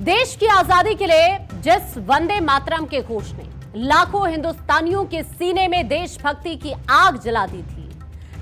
देश की आजादी के लिए जिस वंदे मातरम के घोष ने लाखों हिंदुस्तानियों के सीने में देशभक्ति की आग जला दी थी,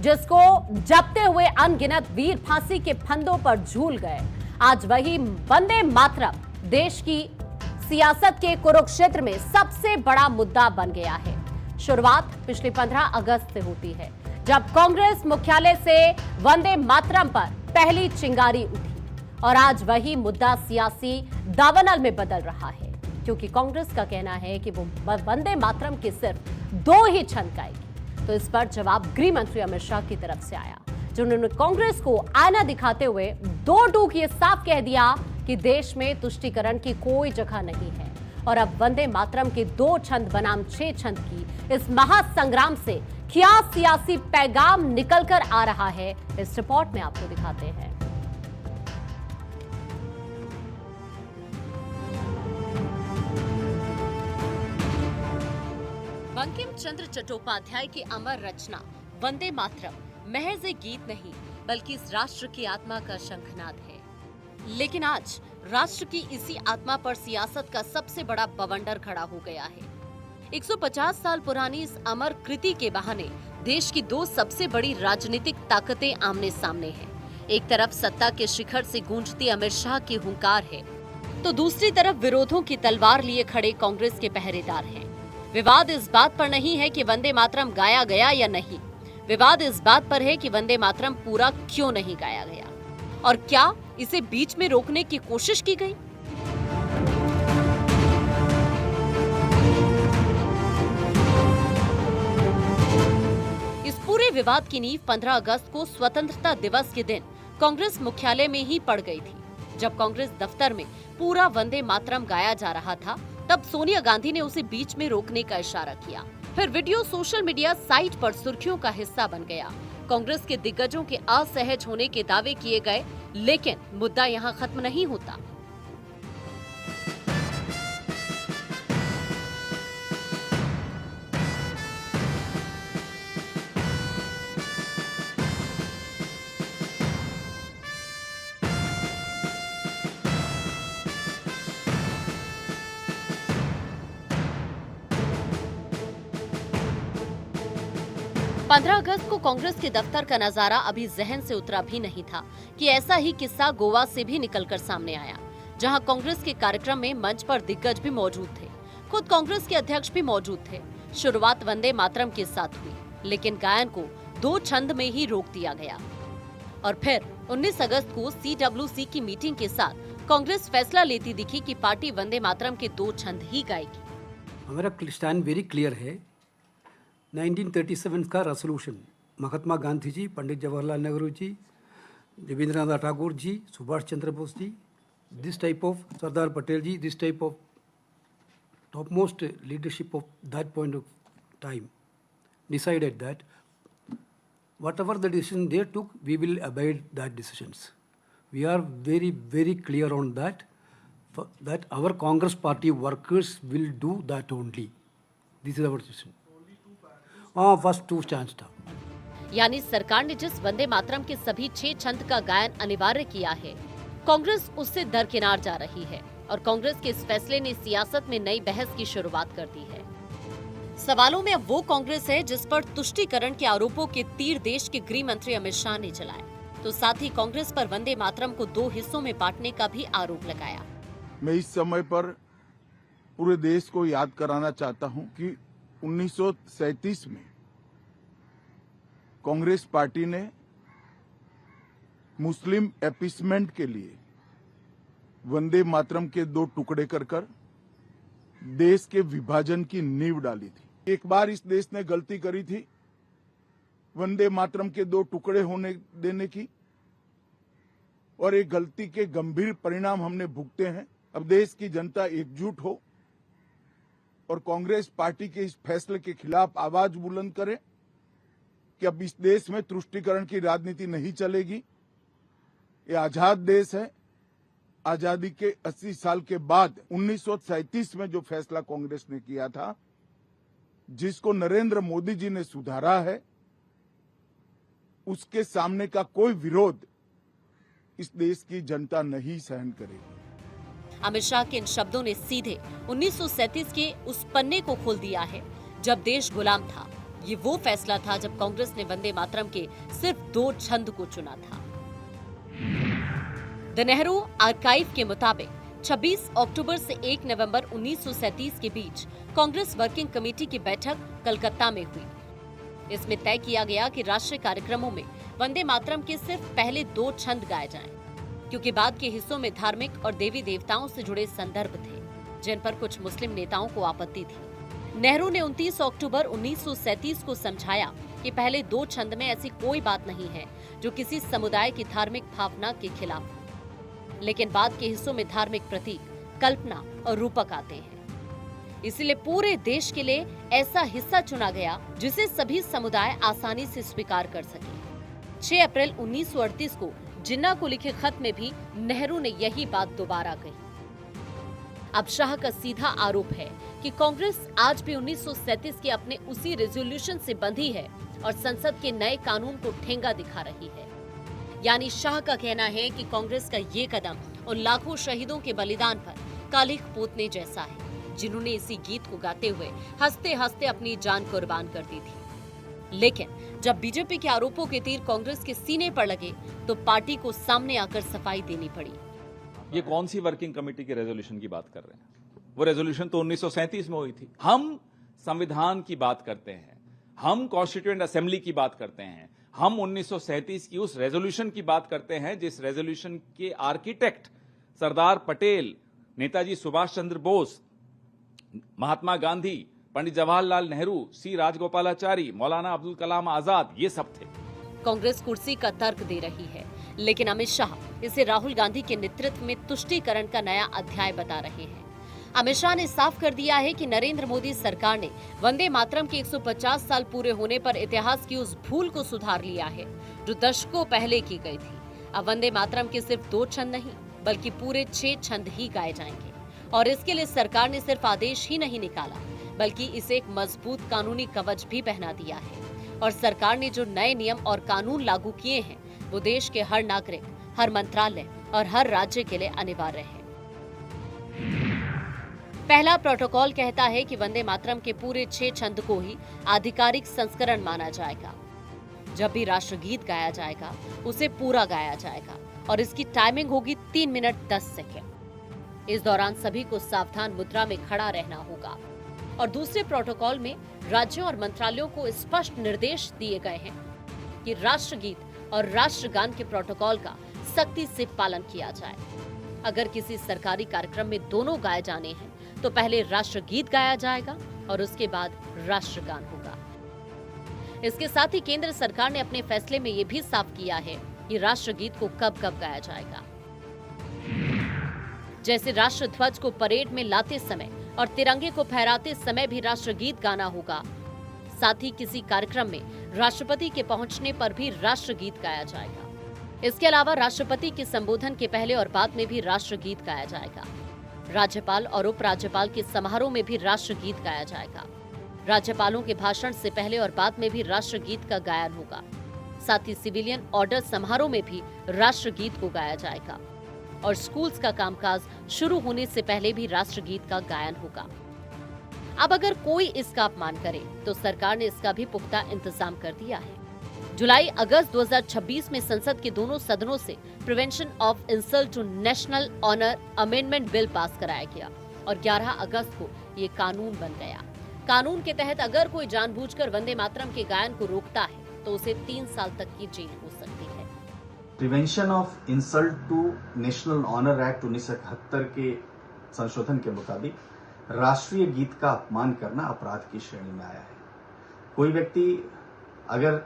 जिसको जपते हुए अनगिनत वीर फांसी के फंदों पर झूल गए, आज वही वंदे मातरम देश की सियासत के कुरुक्षेत्र में सबसे बड़ा मुद्दा बन गया है। शुरुआत पिछले 15 अगस्त से होती है, जब कांग्रेस मुख्यालय से वंदे मातरम पर पहली चिंगारी उठी, और आज वही मुद्दा सियासी दावनल में बदल रहा है, क्योंकि कांग्रेस का कहना है कि वो वंदे मातरम के सिर्फ 2 ही छंद गाएगी। तो इस पर जवाब गृह मंत्री अमित शाह की तरफ से आया, जिन्होंने कांग्रेस को आईना दिखाते हुए 2 टूक ये साफ कह दिया कि देश में तुष्टीकरण की कोई जगह नहीं है, और अब वंदे मातरम के 2 छंद बनाम 6 छंद की इस महासंग्राम से क्या सियासी पैगाम निकलकर आ रहा है, इस रिपोर्ट में आपको दिखाते हैं। बंकिम चंद्र चट्टोपाध्याय की अमर रचना वंदे मातरम महज एक गीत नहीं, बल्कि इस राष्ट्र की आत्मा का शंखनाद है। लेकिन आज राष्ट्र की इसी आत्मा पर सियासत का सबसे बड़ा बवंडर खड़ा हो गया है। 150 साल पुरानी इस अमर कृति के बहाने देश की 2 सबसे बड़ी राजनीतिक ताकतें आमने सामने हैं। एक तरफ सत्ता के शिखर से गूंजती अमित शाह की हुंकार है, तो दूसरी तरफ विरोधों की तलवार लिए खड़े कांग्रेस के पहरेदार हैं। विवाद इस बात पर नहीं है कि वंदे मातरम गाया गया या नहीं, विवाद इस बात पर है कि वंदे मातरम पूरा क्यों नहीं गाया गया, और क्या इसे बीच में रोकने की कोशिश की गई। इस पूरे विवाद की नींव 15 अगस्त को स्वतंत्रता दिवस के दिन कांग्रेस मुख्यालय में ही पड़ गई थी, जब कांग्रेस दफ्तर में पूरा वंदे मातरम गाया जा रहा था। तब सोनिया गांधी ने उसे बीच में रोकने का इशारा किया। फिर वीडियो सोशल मीडिया साइट पर सुर्खियों का हिस्सा बन गया। कांग्रेस के दिग्गजों के असहज होने के दावे किए गए, लेकिन मुद्दा यहाँ खत्म नहीं होता। पंद्रह अगस्त को कांग्रेस के दफ्तर का नजारा अभी जहन से उतरा भी नहीं था कि ऐसा ही किस्सा गोवा से भी निकलकर सामने आया, जहां कांग्रेस के कार्यक्रम में मंच पर दिग्गज भी मौजूद थे, खुद कांग्रेस के अध्यक्ष भी मौजूद थे। शुरुआत वंदे मातरम के साथ हुई, लेकिन गायन को 2 छंद में ही रोक दिया गया, और फिर 19 अगस्त को CWC की मीटिंग के साथ कांग्रेस फैसला लेती दिखी कि पार्टी वंदे मातरम के 2 छंद ही गाएगी। हमारा स्टैंड वेरी क्लियर है। 1937 का resolution Mahatma Gandhi ji, Pandit Jawaharlal Nehru ji, Rabindranath Thakur ji, Subhash Chandra Bose ji, this type of Sardar Patel ji, this type of topmost leadership of that point of time decided that whatever the decision they took, we will obey that decisions. We are very, very clear on that, that our Congress party workers will do that only. This is our decision. First 2 stands था। यानी सरकार ने जिस वंदे मातरम के सभी 6 छंद का गायन अनिवार्य किया है, कांग्रेस उससे दरकिनार जा रही है, और कांग्रेस के इस फैसले ने सियासत में नई बहस की शुरुआत कर दी है। सवालों में अब वो कांग्रेस है जिस पर तुष्टीकरण के आरोपों के तीर देश के गृह मंत्री अमित शाह ने चलाए, तो साथ ही कांग्रेस पर वंदे मातरम को 2 हिस्सों में बांटने का भी आरोप लगाया। मैं इस समय पर पूरे देश को याद कराना चाहता हूं कि 1937 में कांग्रेस पार्टी ने मुस्लिम अपीसमेंट के लिए वंदे मातरम के 2 टुकड़े कर देश के विभाजन की नींव डाली थी। एक बार इस देश ने गलती करी थी वंदे मातरम के 2 टुकड़े होने देने की, और एक गलती के गंभीर परिणाम हमने भुगते हैं। अब देश की जनता एकजुट हो और कांग्रेस पार्टी के इस फैसले के खिलाफ आवाज बुलंद करे कि अब इस देश में तुष्टीकरण की राजनीति नहीं चलेगी। ये आजाद देश है। आजादी के 80 साल के बाद 1937 में जो फैसला कांग्रेस ने किया था, जिसको नरेंद्र मोदी जी ने सुधारा है, उसके सामने का कोई विरोध इस देश की जनता नहीं सहन करेगी। अमित शाह के इन शब्दों ने सीधे 1937 के उस पन्ने को खोल दिया है जब देश गुलाम था। ये वो फैसला था जब कांग्रेस ने वंदे मातरम के सिर्फ 2 छंद को चुना था। द नेहरू आर्काइव के मुताबिक 26 अक्टूबर से 1 नवंबर 1937 के बीच कांग्रेस वर्किंग कमेटी की बैठक कलकत्ता में हुई। इसमें तय किया गया कि राष्ट्रीय कार्यक्रमों में वंदे मातरम के सिर्फ पहले 2 छंद गाए जाएं, क्योंकि बाद के हिस्सों में धार्मिक और देवी देवताओं से जुड़े संदर्भ थे, जिन पर कुछ मुस्लिम नेताओं को आपत्ति थी। नेहरू ने 29 अक्टूबर 1937 को समझाया कि पहले 2 छंद में ऐसी कोई बात नहीं है जो किसी समुदाय की धार्मिक भावना के खिलाफ हो, लेकिन बाद के हिस्सों में धार्मिक प्रतीक, कल्पना और रूपक आते हैं। इसलिए पूरे देश के लिए ऐसा हिस्सा चुना गया जिसे सभी समुदाय आसानी से स्वीकार कर सके। 6 अप्रैल 1938 को जिन्ना को लिखे खत में भी नेहरू ने यही बात दोबारा कही। अब शाह का सीधा आरोप है कि कांग्रेस आज भी 1937 के अपने उसी रेजोल्यूशन से बंधी है और संसद के नए कानून को ठेंगा दिखा रही है। यानी शाह का कहना है कि कांग्रेस का ये कदम उन लाखों शहीदों के बलिदान पर कालिख पोतने जैसा है, जिन्होंने इसी गीत को गाते हुए हंसते हंसते अपनी जान कुर्बान कर दी थी। लेकिन जब बीजेपी के आरोपों के तीर कांग्रेस के सीने पर लगे तो पार्टी को सामने आकर सफाई देनी पड़ी। ये कौन सी वर्किंग कमेटी के रेजोल्यूशन की बात कर रहे हैं? वो रेजोल्यूशन तो 1937 में हुई थी। हम संविधान की बात करते हैं, हम कॉन्स्टिट्यूएंट असेंबली की बात करते हैं, हम 1937 की उस रेजोल्यूशन की बात करते हैं जिस रेजोल्यूशन के आर्किटेक्ट सरदार पटेल, नेताजी सुभाष चंद्र बोस, महात्मा गांधी, पंडित जवाहरलाल नेहरू, सी राजगोपालाचारी, मौलाना अब्दुल कलाम आजाद, ये सब थे। कांग्रेस कुर्सी का तर्क दे रही है, लेकिन अमित शाह इसे राहुल गांधी के नेतृत्व में तुष्टीकरण का नया अध्याय बता रहे हैं। अमित शाह ने साफ कर दिया है कि नरेंद्र मोदी सरकार ने वंदे मातरम के 150 साल पूरे होने पर इतिहास की उस भूल को सुधार लिया है जो दशकों पहले की गई थी। अब वंदे मातरम के सिर्फ 2 छंद नहीं बल्कि पूरे 6 छंद ही गाए जाएंगे, और इसके लिए सरकार ने सिर्फ आदेश ही नहीं निकाला बल्कि इसे एक मजबूत कानूनी कवच भी पहना दिया है। और सरकार ने जो नए नियम और कानून लागू किए हैं वो देश के हर नागरिक, हर मंत्रालय और हर राज्य के लिए अनिवार्य है। पहला प्रोटोकॉल कहता है कि वंदे मातरम के पूरे 6 छंद को ही आधिकारिक संस्करण माना जाएगा। जब भी राष्ट्रगीत गाया जाएगा उसे पूरा गाया जाएगा और इसकी टाइमिंग होगी 3 मिनट 10 सेकेंड। इस दौरान सभी को सावधान मुद्रा में खड़ा रहना होगा। और दूसरे प्रोटोकॉल में राज्यों और मंत्रालयों को स्पष्ट निर्देश दिए गए हैं कि राष्ट्रगीत और राष्ट्रगान के प्रोटोकॉल का सख्ती से पालन किया जाए। अगर किसी सरकारी कार्यक्रम में दोनों गाए जाने हैं तो पहले राष्ट्रगीत गाया जाएगा और उसके बाद राष्ट्रगान होगा। इसके साथ ही केंद्र सरकार ने अपने फैसले में यह भी साफ किया है कि राष्ट्रगीत को कब कब गाया जाएगा। जैसे राष्ट्रध्वज को परेड में लाते समय और तिरंगे को फहराते समय भी राष्ट्रगीत गाना होगा। साथ ही किसी कार्यक्रम में राष्ट्रपति के पहुंचने पर भी राष्ट्रगीत गाया जाएगा। इसके अलावा राष्ट्रपति के संबोधन के पहले और बाद में भी राष्ट्रगीत गाया जाएगा। राज्यपाल और उपराज्यपाल के समारोह में भी राष्ट्रगीत गाया जाएगा। राज्यपालों के भाषण से पहले और बाद में भी राष्ट्रगीत का गायन होगा। साथ ही सिविलियन ऑर्डर समारोह में भी राष्ट्रगीत को गाया जाएगा और स्कूल्स का कामकाज शुरू होने से पहले भी राष्ट्रगीत का गायन होगा। अब अगर कोई इसका अपमान करे तो सरकार ने इसका भी पुख्ता इंतजाम कर दिया है। जुलाई अगस्त 2026 में संसद के दोनों सदनों से prevention of insult to national honour amendment bill pass कराया गया और 11 अगस्त को ये कानून बन गया। कानून के तहत अगर कोई जानबूझकर वंदे मातरम के गायन को रोकता है तो उसे 3 साल तक की जेल हो सकती है। Prevention of insult to national honour act 1971 के संशोधन के मुताबिक राष्ट्रीय गीत का अपमान करना अपराध की श्रेणी में आया है। कोई व्यक्ति अगर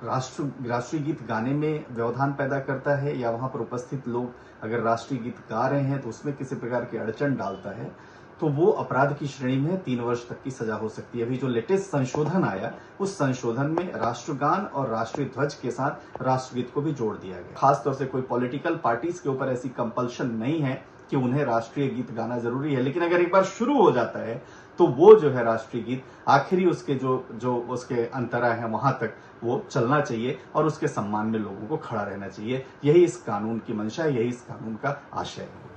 राष्ट्रीय गीत गाने में व्यवधान पैदा करता है या वहां पर उपस्थित लोग अगर राष्ट्रीय गीत गा रहे हैं तो उसमें किसी प्रकार की अड़चन डालता है तो वो अपराध की श्रेणी में 3 वर्ष तक की सजा हो सकती है। अभी जो लेटेस्ट संशोधन आया उस संशोधन में राष्ट्रगान और राष्ट्रीय ध्वज के साथ राष्ट्रगीत को भी जोड़ दिया गया। खासतौर से कोई पॉलिटिकल पार्टीज के ऊपर ऐसी कंपल्शन नहीं है कि उन्हें राष्ट्रीय गीत गाना जरूरी है, लेकिन अगर एक बार शुरू हो जाता है तो वो जो है राष्ट्रीय गीत आखिरी उसके जो उसके अंतरा है वहां तक वो चलना चाहिए और उसके सम्मान में लोगों को खड़ा रहना चाहिए। यही इस कानून की मंशा है, यही इस कानून का आशय है।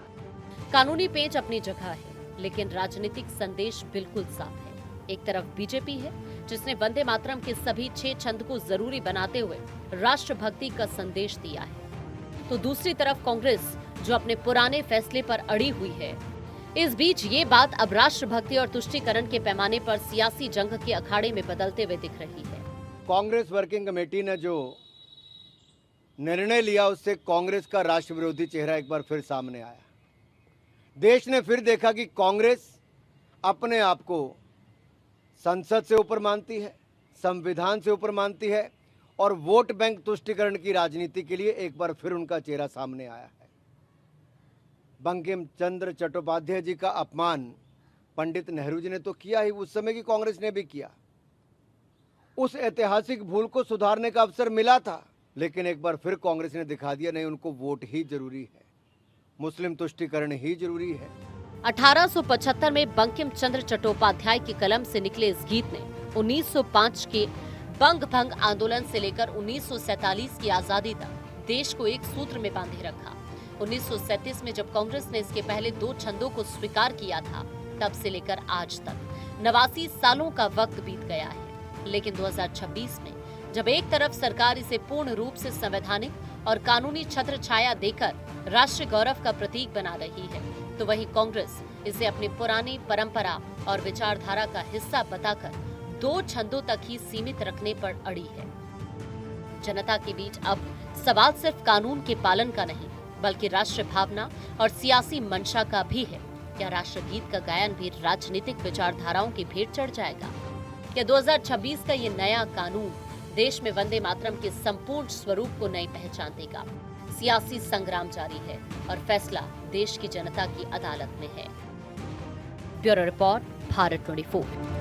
कानूनी पेंच अपनी जगह है, लेकिन राजनीतिक संदेश बिल्कुल साफ है। एक तरफ बीजेपी है जिसने वंदे मातरम के सभी 6 छंद को जरूरी बनाते हुए राष्ट्रभक्ति का संदेश दिया है, तो दूसरी तरफ कांग्रेस जो अपने पुराने फैसले पर अड़ी हुई है। इस बीच ये बात अब राष्ट्रभक्ति और तुष्टीकरण के पैमाने पर सियासी जंग के अखाड़े में बदलते हुए दिख रही है। कांग्रेस वर्किंग कमेटी ने जो निर्णय लिया उससे कांग्रेस का राष्ट्र विरोधी चेहरा एक बार फिर सामने आया। देश ने फिर देखा कि कांग्रेस अपने आप को संसद से ऊपर मानती है, संविधान से ऊपर मानती है और वोट बैंक तुष्टीकरण की राजनीति के लिए एक बार फिर उनका चेहरा सामने आया है। बंकिम चंद्र चट्टोपाध्याय जी का अपमान पंडित नेहरू जी ने तो किया ही, उस समय की कांग्रेस ने भी किया। उस ऐतिहासिक भूल को सुधारने का अवसर मिला था, लेकिन एक बार फिर कांग्रेस ने दिखा दिया नहीं, उनको वोट ही जरूरी है, मुस्लिम तुष्टीकरण ही जरूरी है। 1875 में बंकिम चंद्र चट्टोपाध्याय की कलम से निकले इस गीत ने 1905 के बंग भंग आंदोलन से लेकर 1947 की आजादी तक देश को एक सूत्र में बांधे रखा। 1937 में जब कांग्रेस ने इसके पहले 2 छंदों को स्वीकार किया था, तब से लेकर आज तक 89 सालों का वक्त बीत गया है। लेकिन 2026 में जब एक तरफ सरकार इसे पूर्ण रूप से संवैधानिक और कानूनी छत्र छाया देकर राष्ट्रीय गौरव का प्रतीक बना रही है, तो वहीं कांग्रेस इसे अपनी पुरानी परंपरा और विचारधारा का हिस्सा बताकर 2 छंदों तक ही सीमित रखने पर अड़ी है। जनता के बीच अब सवाल सिर्फ कानून के पालन का नहीं, बल्कि राष्ट्रीय भावना और सियासी मंशा का भी है। क्या राष्ट्रगीत का गायन भी राजनीतिक विचारधाराओं की भेंट चढ़ जाएगा? क्या 2026 का ये नया कानून देश में वंदे मातरम के संपूर्ण स्वरूप को नई पहचान देगा? सियासी संग्राम जारी है और फैसला देश की जनता की अदालत में है। Bureau report, Bharat 24।